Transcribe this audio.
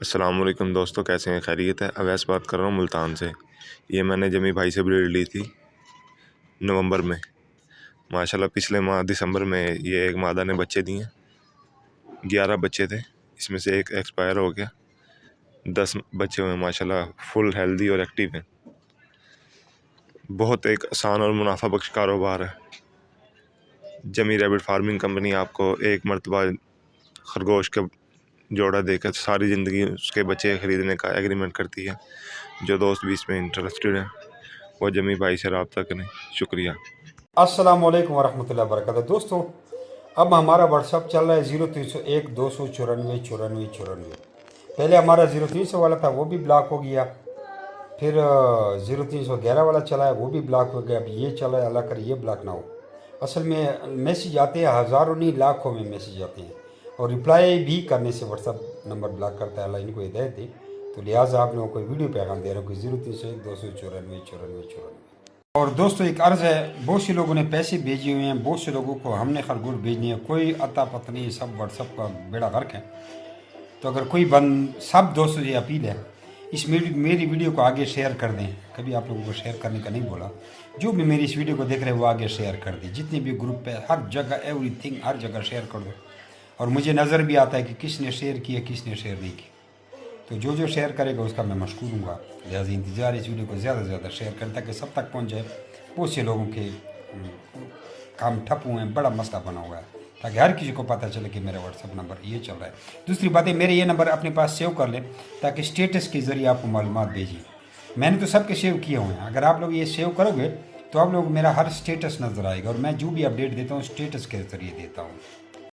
अस्सलाम वालेकुम दोस्तों, कैसे हैं? खैरियत है? अवैस बात कर रहा हूँ मुल्तान से। ये मैंने जमी भाई से ब्रीड ली थी नवंबर में। माशाल्लाह पिछले माह दिसंबर में ये एक मादा ने बच्चे दिए। 11 बच्चे थे, इसमें से एक एक्सपायर हो गया। 10 बच्चे हुए माशाल्लाह, फुल हेल्दी और एक्टिव हैं। बहुत एक आसान और मुनाफा बख्श कारोबार है। जमी रैबिट फार्मिंग कंपनी आपको एक मरतबा खरगोश का जोड़ा देकर सारी ज़िंदगी उसके बच्चे ख़रीदने का एग्रीमेंट करती है। जो दोस्त भी इसमें इंटरेस्टेड हैं वो जमी भाई से रब्ता करें। शुक्रिया। अस्सलाम वालेकुम वरहमतुल्लाहि वबरकातुहू। दोस्तों, अब हमारा व्हाट्सअप चल रहा है 0301 294 94। पहले हमारा 0300 वाला था, वो भी ब्लॉक हो गया। फिर 0311 वाला चला है, वो भी ब्लॉक हो गया। अब ये चला है, अल्लाह करे ये ब्लॉक ना हो। असल में मैसेज आते हैं, हज़ारों नहीं लाखों में मैसेज आते हैं, और रिप्लाई भी करने से व्हाट्सअप नंबर ब्लॉक करता है। अल्लाह इनको हिदायत दे। तो लिहाजा आप लोगों को वीडियो पैगाम दे रहा हूँ कि 0301 294 94। और दोस्तों, एक अर्ज़ है, बहुत से लोगों ने पैसे भेजे हुए हैं, बहुत से लोगों को हमने खरगोश भेजनी है, कोई अता पता नहीं, सब व्हाट्सअप का बेड़ा गर्क है। तो अगर कोई सब दोस्तों ये अपील है, इस मेरी वीडियो को आगे शेयर कर दें। कभी आप लोगों को शेयर करने का नहीं बोला। जो भी मेरी इस वीडियो को देख रहे हैं वो आगे शेयर कर दें। जितने भी ग्रुप है, हर जगह, एवरीथिंग, हर जगह शेयर कर दो। और मुझे नज़र भी आता है कि किसने शेयर किया, किसने शेयर नहीं किया। तो जो शेयर करेगा उसका मैं मशकूर हूँगा। लिहाजा इंतज़ार इस वीडियो को ज़्यादा से ज़्यादा शेयर करें ताकि सब तक पहुँच जाए। बहुत से लोगों के काम ठप हुए हैं, बड़ा मसला बना हुआ है, ताकि हर किसी को पता चले कि मेरा व्हाट्सअप नंबर ये चल रहा है। दूसरी बात है, मेरे ये नंबर अपने पास सेव कर लें ताकि स्टेटस के ज़रिए आपको मालूमात भेजिए। मैंने तो सबके सेव किए हुए हैं। अगर आप लोग ये सेव करोगे तो आप लोग मेरा हर स्टेटस नज़र आएगा, और मैं जो भी अपडेट देता हूँ स्टेटस के ज़रिए देता हूँ।